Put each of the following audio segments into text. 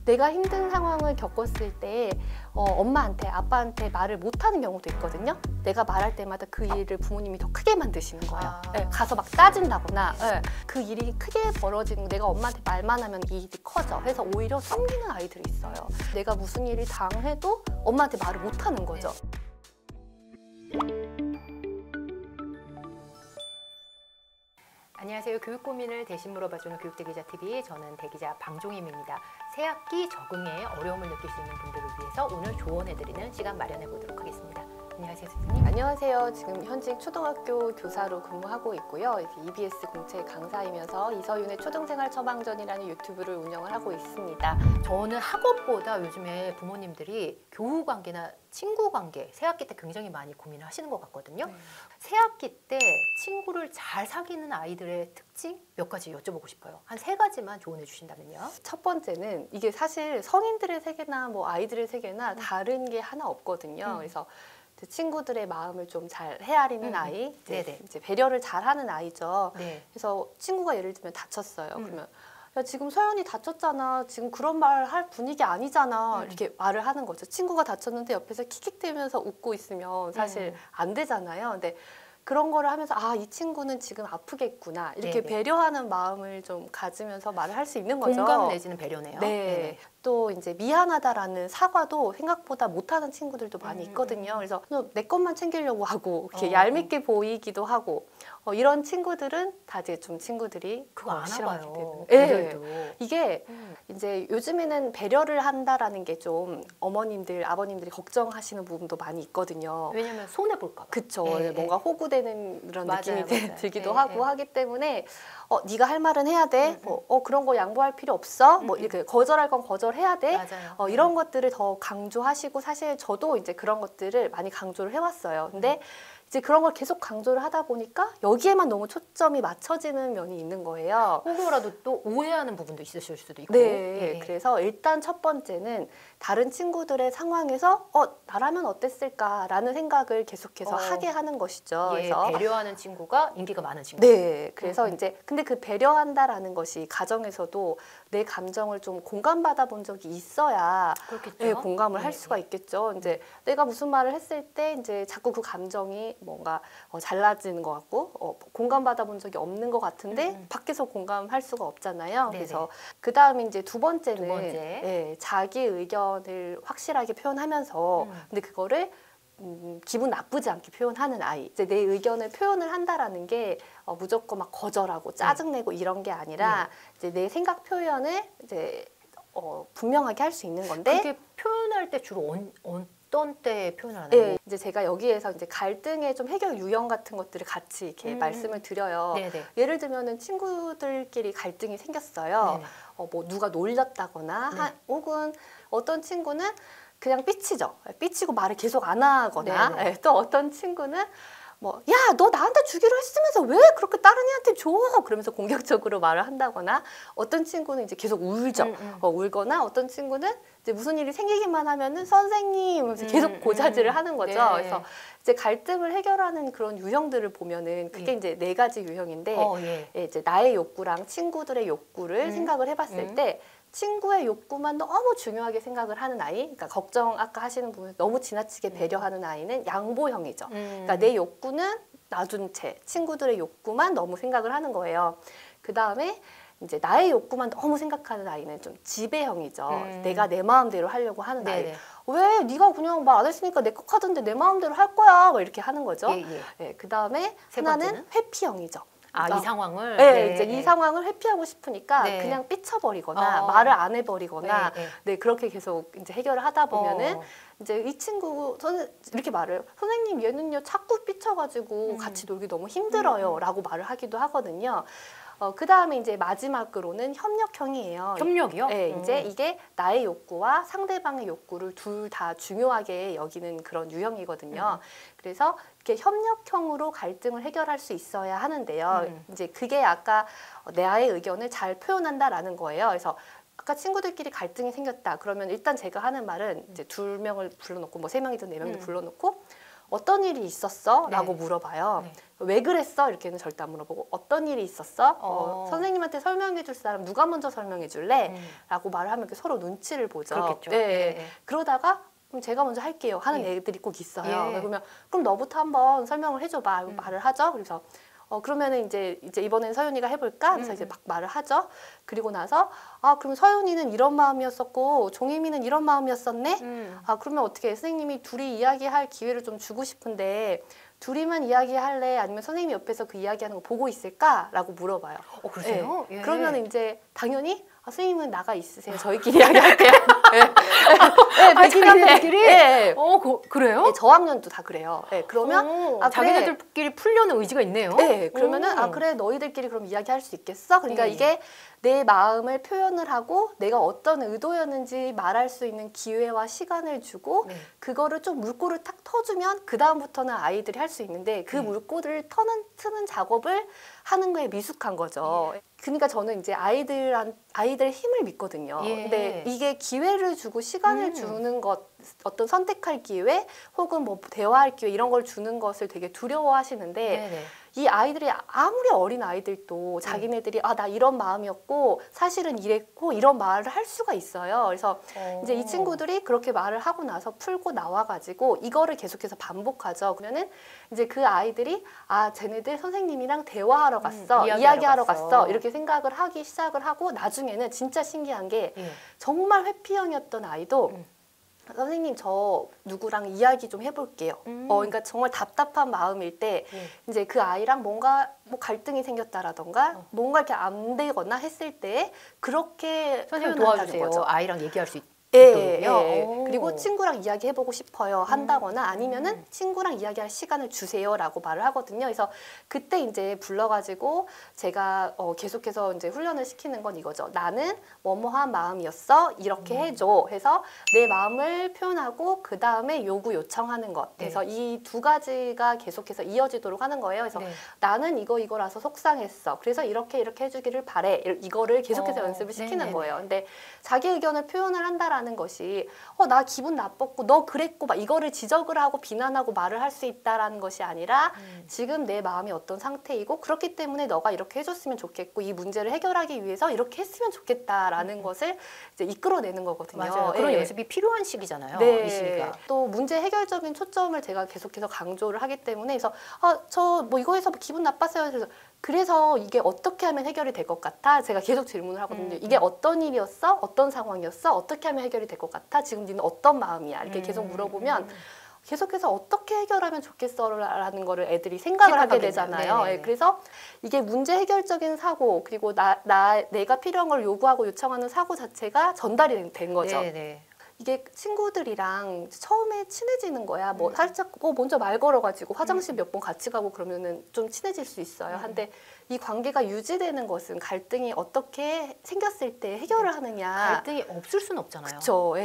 내가 힘든 상황을 겪었을 때 엄마한테, 아빠한테 말을 못하는 경우도 있거든요. 내가 말할 때마다 그 일을 부모님이 더 크게 만드시는 거예요. 네, 가서 막 따진다거나 그 일이 크게 벌어지는 거, 내가 엄마한테 말만 하면 이 일이 커져. 그래서 오히려 숨기는 아이들이 있어요. 내가 무슨 일이 당해도 엄마한테 말을 못하는 거죠. 안녕하세요. 교육 고민을 대신 물어봐주는 교육대기자TV, 저는 대기자 방종임입니다. 새학기 적응에 어려움을 느낄 수 있는 분들을 위해서 오늘 조언해드리는 시간 마련해 보도록 하겠습니다. 안녕하세요, 선생님. 안녕하세요. 지금 현직 초등학교 교사로 근무하고 있고요. EBS 공채 강사이면서 이서윤의 초등생활 처방전이라는 유튜브를 운영을 하고 있습니다. 저는 학업보다 요즘에 부모님들이 교우 관계나 친구 관계, 새학기 때 굉장히 많이 고민을 하시는 것 같거든요. 새학기 때 친구를 잘 사귀는 아이들의 특징 몇 가지 여쭤보고 싶어요. 한 3가지만 조언해 주신다면요. 첫 번째는 이게 사실 성인들의 세계나 뭐 아이들의 세계나 다른 게 하나 없거든요. 그래서 친구들의 마음을 좀 잘 헤아리는 아이, 이제 배려를 잘하는 아이죠. 네. 그래서 친구가 예를 들면 다쳤어요. 그러면 야, 지금 서연이 다쳤잖아. 지금 그런 말 할 분위기 아니잖아. 이렇게 말을 하는 거죠. 친구가 다쳤는데 옆에서 킥킥대면서 웃고 있으면 사실 안 되잖아요. 근데 그런 거를 하면서 아, 이 친구는 지금 아프겠구나. 이렇게 배려하는 마음을 좀 가지면서 말을 할 수 있는 거죠. 공감 내지는 배려네요. 네. 또 이제 미안하다라는 사과도 생각보다 못하는 친구들도 많이 있거든요. 그래서 내 것만 챙기려고 하고 이렇게 얄밉게 보이기도 하고 이런 친구들은 다 이제 좀 친구들이 그거 안 싫어하요. 네. 이게 이제 요즘에는 배려를 한다라는 게 좀 어머님들, 아버님들이 걱정하시는 부분도 많이 있거든요. 왜냐면 손해 볼까 봐. 그쵸. 뭔가 호구되는 그런 느낌이 들기도 맞아요. 하고 하기 때문에 네가 할 말은 해야 돼. 그런 거 양보할 필요 없어. 뭐 이렇게 거절할 건 거절해야 돼. 맞아요. 이런 것들을 더 강조하시고 사실 저도 이제 그런 것들을 많이 강조를 해왔어요. 근데 이제 그런 걸 계속 강조를 하다 보니까 여기에만 너무 초점이 맞춰지는 면이 있는 거예요. 혹여라도 또 오해하는 부분도 있으실 수도 있고. 네. 그래서 일단 첫 번째는 다른 친구들의 상황에서 나라면 어땠을까라는 생각을 계속해서 하게 하는 것이죠. 그래서 배려하는 친구가 인기가 많은 친구. 네. 그래서 이제 근데 그 배려한다라는 것이 가정에서도 내 감정을 좀 공감받아 본 적이 있어야 공감을 할 수가 있겠죠. 이제 내가 무슨 말을 했을 때 이제 자꾸 그 감정이 뭔가 잘라지는 것 같고 공감받아 본 적이 없는 것 같은데 밖에서 공감할 수가 없잖아요. 그래서 그 다음에 이제 두 번째는 자기 의견을 확실하게 표현하면서 근데 그거를 기분 나쁘지 않게 표현하는 아이. 이제 내 의견을 표현을 한다라는 게 무조건 막 거절하고 짜증내고 이런 게 아니라 이제 내 생각 표현을 이제 분명하게 할 수 있는 건데 그게 표현할 때 주로 어떤 때 표현을 하나요? 네, 이제 제가 여기에서 이제 갈등의 좀 해결 유형 같은 것들을 같이 이렇게 말씀을 드려요. 예를 들면은 친구들끼리 갈등이 생겼어요. 뭐 누가 놀렸다거나 혹은 어떤 친구는 그냥 삐치죠. 삐치고 말을 계속 안 하거나 또 어떤 친구는 뭐 야, 너 나한테 주기로 했으면서 왜 그렇게 다른 애한테 줘? 그러면서 공격적으로 말을 한다거나 어떤 친구는 이제 계속 울죠. 울거나 어떤 친구는 이제 무슨 일이 생기기만 하면은 선생님 하면서 계속 고자질을 하는 거죠. 그래서 이제 갈등을 해결하는 그런 유형들을 보면은 그게 이제 4가지 유형인데 이제 나의 욕구랑 친구들의 욕구를 생각을 해봤을 때 친구의 욕구만 너무 중요하게 생각을 하는 아이, 그러니까 걱정 아까 하시는 부분 너무 지나치게 배려하는 아이는 양보형이죠. 그러니까 내 욕구는 놔둔 채 친구들의 욕구만 너무 생각을 하는 거예요. 그 다음에 이제 나의 욕구만 너무 생각하는 아이는 좀 지배형이죠. 내가 내 마음대로 하려고 하는 아이. 왜 네가 그냥 말 안 했으니까 내 거 카드인데 내 마음대로 할 거야. 뭐 이렇게 하는 거죠. 그 다음에 하나는 회피형이죠. 이 상황을? 이제 이 상황을 회피하고 싶으니까 그냥 삐쳐버리거나 말을 안 해버리거나 그렇게 계속 이제 해결을 하다 보면은 이제 이 친구 이렇게 말을 선생님 얘는요 자꾸 삐쳐가지고 같이 놀기 너무 힘들어요 라고 말을 하기도 하거든요. 그 다음에 이제 마지막으로는 협력형이에요. 협력이요? 네, 이제 이게 나의 욕구와 상대방의 욕구를 둘 다 중요하게 여기는 그런 유형이거든요. 그래서 이렇게 협력형으로 갈등을 해결할 수 있어야 하는데요. 이제 그게 아까 나의 의견을 잘 표현한다라는 거예요. 그래서 아까 친구들끼리 갈등이 생겼다. 그러면 일단 제가 하는 말은 이제 2명을 불러놓고 뭐 3명이든 4명이든 불러놓고 어떤 일이 있었어? 네. 라고 물어봐요. 네. 왜 그랬어? 이렇게는 절대 안 물어보고 어떤 일이 있었어? 선생님한테 설명해 줄 사람 누가 먼저 설명해 줄래? 라고 말을 하면 서로 눈치를 보죠. 그렇겠죠. 네. 네. 그러다가 그럼 제가 먼저 할게요 하는 예. 애들이 꼭 있어요. 예. 그러면 그럼 너부터 한번 설명을 해줘봐. 말을 하죠. 그래서 그러면은 이제 이번엔 서윤이가 해볼까? 그래서 이제 막 말을 하죠. 그리고 나서 그럼 서윤이는 이런 마음이었었고 종임이는 이런 마음이었었네. 그러면 어떻게 선생님이 둘이 이야기할 기회를 좀 주고 싶은데 둘이만 이야기할래? 아니면 선생님이 옆에서 그 이야기하는 거 보고 있을까?라고 물어봐요. 그러세요? 네. 예. 그러면 이제 당연히 선생님은 나가 있으세요. 저희끼리 이야기할게요. 네, 자기네들끼리? 네. 그래요? 네, 저학년도 다 그래요. 네, 그러면 자기네들끼리 풀려는 의지가 있네요. 네, 그러면은 그래 너희들끼리 그럼 이야기할 수 있겠어? 그러니까 이게 내 마음을 표현을 하고 내가 어떤 의도였는지 말할 수 있는 기회와 시간을 주고 그거를 좀 물꼬를 탁 터주면 그 다음부터는 아이들이 할 수 있는데 그 물꼬를 트는 작업을 하는 거에 미숙한 거죠. 그러니까 저는 이제 아이들의 힘을 믿거든요. 근데 이게 기회를 주고 시간을 주는 것, 어떤 선택할 기회 혹은 뭐 대화할 기회 이런 걸 주는 것을 되게 두려워하시는데 이 아이들이 아무리 어린 아이들도 자기네들이 나 이런 마음이었고 사실은 이랬고 이런 말을 할 수가 있어요. 그래서 이제 이 친구들이 그렇게 말을 하고 나서 풀고 나와가지고 이거를 계속해서 반복하죠. 그러면은 이제 그 아이들이 쟤네들 선생님이랑 대화하러 갔어, 이야기하러 갔어 이렇게 생각을 하기 시작을 하고 나중에는 진짜 신기한 게 정말 회피형이었던 아이도 선생님 저 누구랑 이야기 좀 해볼게요. 그러니까 정말 답답한 마음일 때 이제 그 아이랑 뭔가 뭐 갈등이 생겼다라던가 뭔가 이렇게 안 되거나 했을 때 그렇게 선생님 표현한다는 도와주세요. 거죠. 아이랑 얘기할 수 있도록요. 그리고 친구랑 이야기해보고 싶어요 한다거나 아니면은 친구랑 이야기할 시간을 주세요라고 말을 하거든요. 그래서 그때 이제 불러가지고 제가 계속해서 이제 훈련을 시키는 건 이거죠. 나는 뭐뭐한 마음이었어. 이렇게 해줘. 해서 내 마음을 표현하고 그 다음에 요구 요청하는 것. 그래서 이 두 가지가 계속해서 이어지도록 하는 거예요. 그래서 나는 이거라서 속상했어. 그래서 이렇게 해주기를 바래. 이거를 계속해서 연습을 시키는 거예요. 근데 자기 의견을 표현을 한다라는 것이 나 기분 나빴고 너 그랬고 막 이거를 지적을 하고 비난하고 말을 할 수 있다라는 것이 아니라 지금 내 마음이 어떤 상태이고 그렇기 때문에 너가 이렇게 해줬으면 좋겠고 이 문제를 해결하기 위해서 이렇게 했으면 좋겠다라는 것을 이제 이끌어내는 거거든요. 맞아요. 그런 연습이 필요한 시기잖아요. 이 시기가. 또 문제 해결적인 초점을 제가 계속해서 강조를 하기 때문에 그래서 저 뭐 이거에서 기분 나빴어요. 그래서 이게 어떻게 하면 해결이 될 것 같아? 제가 계속 질문을 하거든요. 이게 어떤 일이었어? 어떤 상황이었어? 어떻게 하면 해결이 될 것 같아? 지금 니는 어떤 마음이야? 이렇게 계속 물어보면 계속해서 어떻게 해결하면 좋겠어라는 거를 애들이 생각을 하게 되잖아요. 그래서 이게 문제 해결적인 사고 그리고 내가 필요한 걸 요구하고 요청하는 사고 자체가 전달이 된 거죠. 이게 친구들이랑 처음에 친해지는 거야. 뭐 살짝 먼저 말 걸어가지고 화장실 몇 번 같이 가고 그러면은 좀 친해질 수 있어요. 근데 이 관계가 유지되는 것은 갈등이 어떻게 생겼을 때 해결을 하느냐. 갈등이 없을 수는 없잖아요. 그렇죠.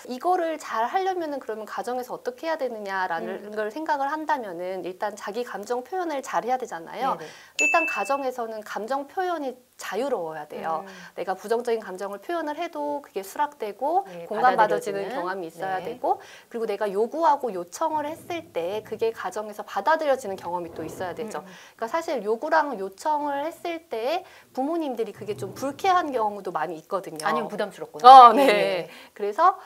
이거를 잘 하려면은 그러면 가정에서 어떻게 해야 되느냐라는 걸 생각을 한다면은 일단 자기 감정 표현을 잘 해야 되잖아요. 일단 가정에서는 감정 표현이 자유로워야 돼요. 내가 부정적인 감정을 표현을 해도 그게 수락되고 공감받아지는 경험이 있어야 되고 그리고 내가 요구하고 요청을 했을 때 그게 가정에서 받아들여지는 경험이 또 있어야 되죠. 그러니까 사실 요구랑 요청을 했을 때 부모님들이 그게 좀 불쾌한 경우도 많이 있거든요. 아니면 부담스럽구나. 그래서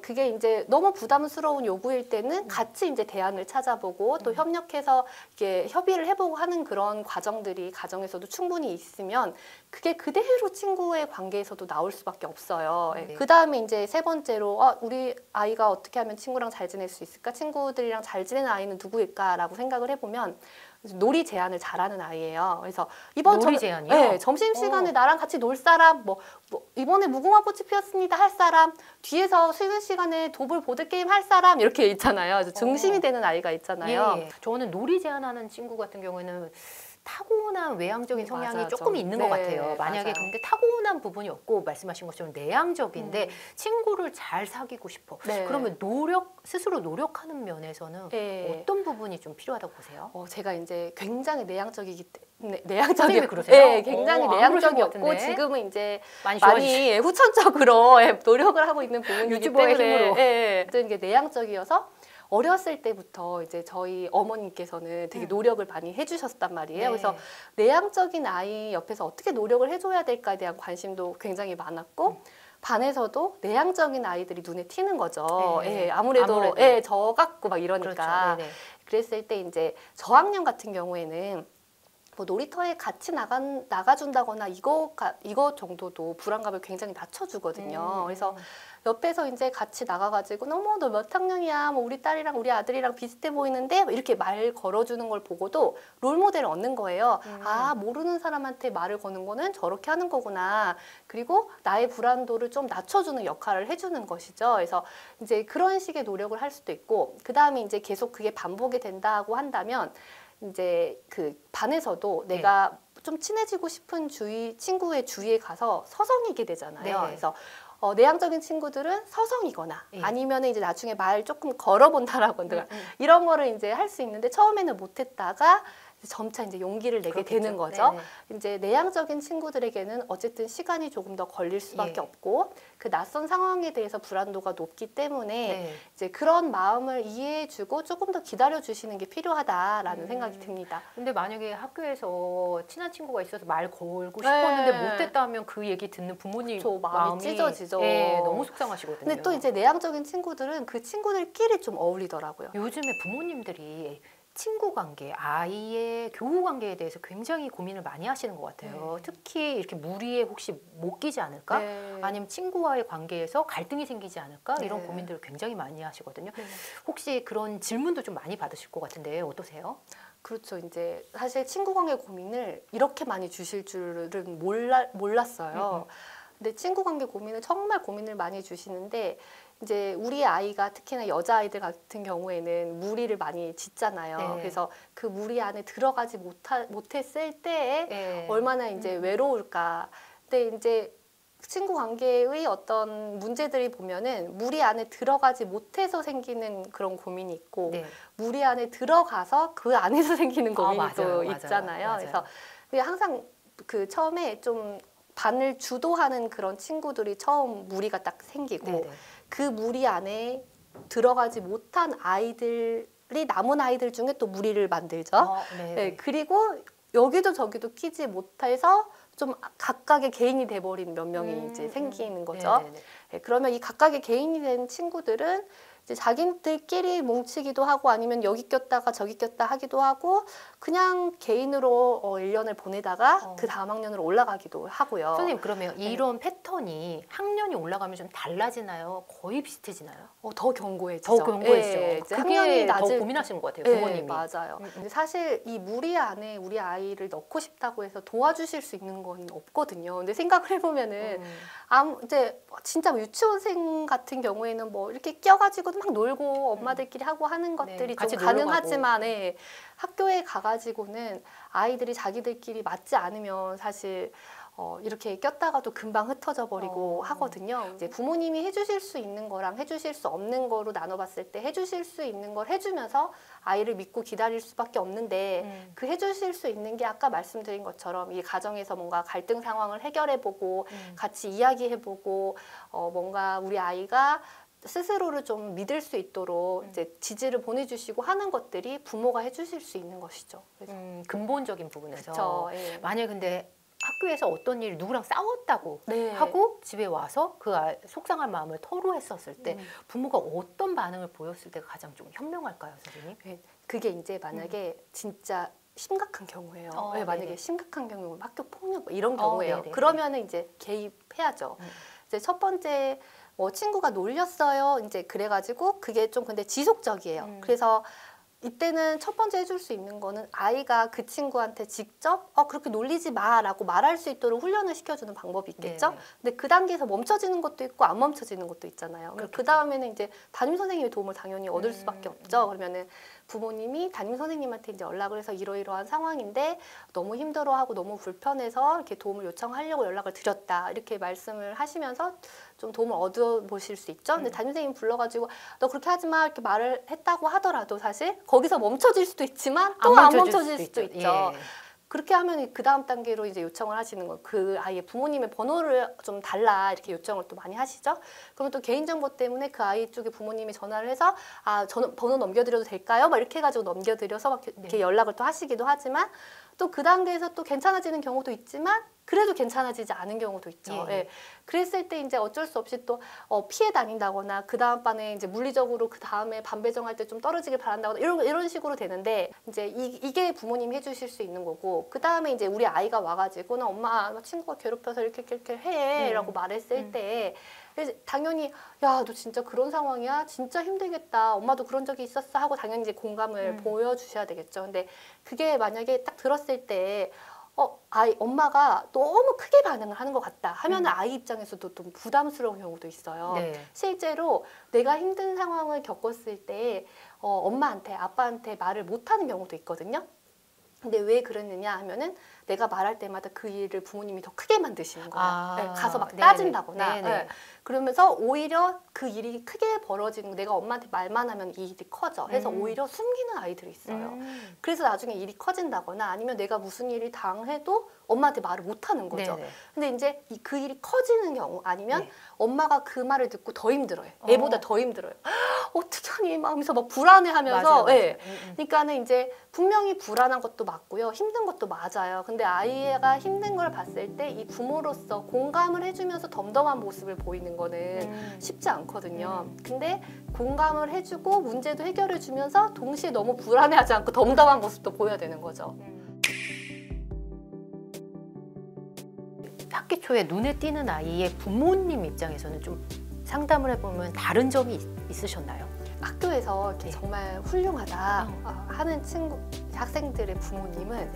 그게 이제 너무 부담스러운 요구일 때는 같이 이제 대안을 찾아보고 또 협력해서 이렇게 협의를 해보고 하는 그런 과정들이 가정에서도 충분히 있으면 그게 그대로 친구의 관계에서도 나올 수밖에 없어요. 그 다음에 이제 세 번째로 우리 아이가 어떻게 하면 친구랑 잘 지낼 수 있을까? 친구들이랑 잘 지내는 아이는 누구일까라고 생각을 해보면 놀이 제안을 잘하는 아이예요. 그래서 이번 놀이 제안이요? 점심 시간에 나랑 같이 놀 사람, 뭐 이번에 무궁화꽃이 피었습니다 할 사람, 뒤에서 쉬는 시간에 도볼 보드 게임 할 사람 이렇게 있잖아요. 중심이 되는 아이가 있잖아요. 저는 놀이 제안하는 친구 같은 경우에는 타고난 외향적인 성향이 조금 있는 것 같아요. 만약에 근데 타고난 부분이 없고 말씀하신 것처럼 내향적인데 친구를 잘 사귀고 싶어. 그러면 스스로 노력하는 면에서는 어떤 부분이 좀 필요하다고 보세요? 제가 이제 굉장히 내향적이기 때문에 그러세요? 굉장히 내향적이었고 지금은 이제 많이 후천적으로 노력을 하고 있는 부분이기 때문에 유튜버의 힘으로 이게 내향적이어서 어렸을 때부터 이제 저희 어머님께서는 되게 노력을 많이 해주셨단 말이에요. 네. 그래서 내향적인 아이 옆에서 어떻게 노력을 해줘야 될까에 대한 관심도 굉장히 많았고 반에서도 내향적인 아이들이 눈에 튀는 거죠. 네. 예, 아무래도 예, 저 같고 막 이러니까. 그렇죠. 그랬을 때 이제 저학년 같은 경우에는 뭐 놀이터에 같이 나가준다거나 이거 정도도 불안감을 굉장히 낮춰주거든요. 그래서 옆에서 이제 같이 나가가지고 어머 너 몇 학년이야? 뭐 우리 딸이랑 우리 아들이랑 비슷해 보이는데 이렇게 말 걸어주는 걸 보고도 롤모델을 얻는 거예요. 아 모르는 사람한테 말을 거는 거는 저렇게 하는 거구나. 그리고 나의 불안도를 좀 낮춰주는 역할을 해주는 것이죠. 그래서 이제 그런 식의 노력을 할 수도 있고 그 다음에 이제 계속 그게 반복이 된다고 한다면 이제 그 반에서도 내가 좀 친해지고 싶은 친구의 주위에 가서 서성이게 되잖아요. 그래서 내향적인 친구들은 서성이거나 아니면 이제 나중에 말 조금 걸어본다라거나 이런 거를 이제 할 수 있는데 처음에는 못했다가 점차 이제 용기를 내게 되는 거죠. 이제 내향적인 친구들에게는 어쨌든 시간이 조금 더 걸릴 수밖에 없고 그 낯선 상황에 대해서 불안도가 높기 때문에 이제 그런 마음을 이해해주고 조금 더 기다려주시는 게 필요하다라는 생각이 듭니다. 근데 만약에 학교에서 친한 친구가 있어서 말 걸고 싶었는데 못했다 하면 그 얘기 듣는 부모님 마음이 찢어지죠. 너무 속상하시거든요. 근데 또 이제 내향적인 친구들은 그 친구들끼리 좀 어울리더라고요. 요즘에 부모님들이 친구 관계, 아이의 교우 관계에 대해서 굉장히 고민을 많이 하시는 것 같아요. 특히 이렇게 무리에 혹시 못 끼지 않을까? 아니면 친구와의 관계에서 갈등이 생기지 않을까? 이런 고민들을 굉장히 많이 하시거든요. 혹시 그런 질문도 좀 많이 받으실 것 같은데 어떠세요? 그렇죠. 이제 사실 친구 관계 고민을 이렇게 많이 주실 줄은 몰랐어요. 근데 친구 관계 고민을 정말 고민을 많이 주시는데 이제 우리 아이가 특히나 여자아이들 같은 경우에는 무리를 많이 짓잖아요. 그래서 그 무리 안에 들어가지 못했을 때에 얼마나 이제 외로울까. 근데 이제 친구 관계의 어떤 문제들이 보면은 무리 안에 들어가지 못해서 생기는 그런 고민이 있고 무리 안에 들어가서 그 안에서 생기는 고민이 또 있잖아요. 그래서 항상 그 처음에 좀 반을 주도하는 그런 친구들이 처음 무리가 딱 생기고 그 무리 안에 들어가지 못한 아이들이 남은 아이들 중에 또 무리를 만들죠. 그리고 여기도 저기도 끼지 못해서 좀 각각의 개인이 돼버린 몇 명이 이제 생기는 거죠. 그러면 이 각각의 개인이 된 친구들은 이제 자기들끼리 뭉치기도 하고 아니면 여기 꼈다가 저기 꼈다 하기도 하고 그냥 개인으로 1년을 보내다가 그 다음 학년으로 올라가기도 하고요. 선생님 그러면 이런 패턴이 학년이 올라가면 좀 달라지나요? 거의 비슷해지나요? 더 견고해지죠. 더 견고해지죠. 학년이 더 고민하시는 것 같아요, 부모님이. 맞아요. 근데 사실 이 무리 안에 우리 아이를 넣고 싶다고 해서 도와주실 수 있는 건 없거든요. 근데 생각을 해보면은 이제 진짜 유치원생 같은 경우에는 뭐 이렇게 껴가지고 막 놀고 엄마들끼리 하고 하는 것들이 좀 가능하지만 학교에 가가지고는 아이들이 자기들끼리 맞지 않으면 사실 이렇게 꼈다가도 금방 흩어져 버리고 하거든요. 이제 부모님이 해주실 수 있는 거랑 해주실 수 없는 거로 나눠봤을 때 해주실 수 있는 걸 해주면서 아이를 믿고 기다릴 수밖에 없는데 그 해주실 수 있는 게 아까 말씀드린 것처럼 이 가정에서 뭔가 갈등 상황을 해결해보고 같이 이야기해보고 뭔가 우리 아이가 스스로를 좀 믿을 수 있도록 이제 지지를 보내주시고 하는 것들이 부모가 해주실 수 있는 것이죠. 그래서 근본적인 부분에서 그쵸, 만약에 근데 학교에서 어떤 일 누구랑 싸웠다고 하고 집에 와서 그 속상한 마음을 토로했었을 때 부모가 어떤 반응을 보였을 때가 가장 좀 현명할까요, 선생님? 그게 이제 만약에 진짜 심각한 경우예요. 만약에 심각한 경우 학교 폭력 뭐 이런 경우예요. 그러면은 이제 개입해야죠. 이제 첫 번째 친구가 놀렸어요. 이제 그래가지고 그게 좀 근데 지속적이에요. 그래서 이때는 첫 번째 해줄 수 있는 거는 아이가 그 친구한테 직접 그렇게 놀리지 마라고 말할 수 있도록 훈련을 시켜주는 방법이 있겠죠. 근데 그 단계에서 멈춰지는 것도 있고 안 멈춰지는 것도 있잖아요. 그 다음에는 이제 담임 선생님의 도움을 당연히 얻을 수밖에 없죠. 그러면은 부모님이 담임 선생님한테 이제 연락을 해서 이러이러한 상황인데 너무 힘들어하고 너무 불편해서 이렇게 도움을 요청하려고 연락을 드렸다. 이렇게 말씀을 하시면서 좀 도움을 얻어보실 수 있죠. 근데 담임 선생님 불러가지고 너 그렇게 하지 마 이렇게 말을 했다고 하더라도 사실 거기서 멈춰질 수도 있지만 또 안 멈춰질 수도 있죠. 그렇게 하면 그 다음 단계로 이제 요청을 하시는 거예요. 그 아이의 부모님의 번호를 좀 달라 이렇게 요청을 또 많이 하시죠. 그러면 또 개인정보 때문에 그 아이 쪽에 부모님이 전화를 해서 번호 넘겨드려도 될까요? 막 이렇게 해가지고 넘겨드려서 막 이렇게 연락을 또 하시기도 하지만 또 그 단계에서 또 괜찮아지는 경우도 있지만 그래도 괜찮아지지 않은 경우도 있죠. 예. 예. 그랬을 때 이제 어쩔 수 없이 또 피해 다닌다거나 그 다음 반에 이제 물리적으로 그 다음에 반 배정할 때 좀 떨어지길 바란다거나 이런 식으로 되는데 이제 이게 부모님이 해주실 수 있는 거고 그 다음에 이제 우리 아이가 와가지고 나 엄마 친구가 괴롭혀서 이렇게 해라고 말했을 때 당연히 야 너 진짜 그런 상황이야? 진짜 힘들겠다. 엄마도 그런 적이 있었어 하고 당연히 이제 공감을 보여주셔야 되겠죠. 근데 그게 만약에 딱 들었을 때 엄마가 너무 크게 반응을 하는 것 같다 하면 아이 입장에서도 좀 부담스러운 경우도 있어요. 네. 실제로 내가 힘든 상황을 겪었을 때 엄마한테 아빠한테 말을 못하는 경우도 있거든요. 근데 왜 그랬느냐 하면은 내가 말할 때마다 그 일을 부모님이 더 크게 만드시는 거예요. 네, 가서 막 따진다거나 네. 그러면서 오히려 그 일이 크게 벌어지는 내가 엄마한테 말만 하면 이 일이 커져 해서 오히려 숨기는 아이들이 있어요. 그래서 나중에 일이 커진다거나 아니면 내가 무슨 일이 당해도 엄마한테 말을 못하는 거죠. 네네. 근데 이제 그 일이 커지는 경우 아니면 엄마가 그 말을 듣고 더 힘들어요. 애보다 더 힘들어요. 어떻게 하니 마음에서 막 불안해하면서 네. 그러니까는 이제 분명히 불안한 것도 맞고요. 힘든 것도 맞아요. 근데 아이가 힘든 걸 봤을 때 이 부모로서 공감을 해주면서 덤덤한 모습을 보이는 거는 쉽지 않거든요. 근데 공감을 해주고 문제도 해결해주면서 동시에 너무 불안해하지 않고 덤덤한 모습도 보여야 되는 거죠. 학기 초에 눈에 띄는 아이의 부모님 입장에서는 좀 상담을 해보면 다른 점이 있으셨나요? 학교에서 이렇게 정말 훌륭하다 하는 학생들의 부모님은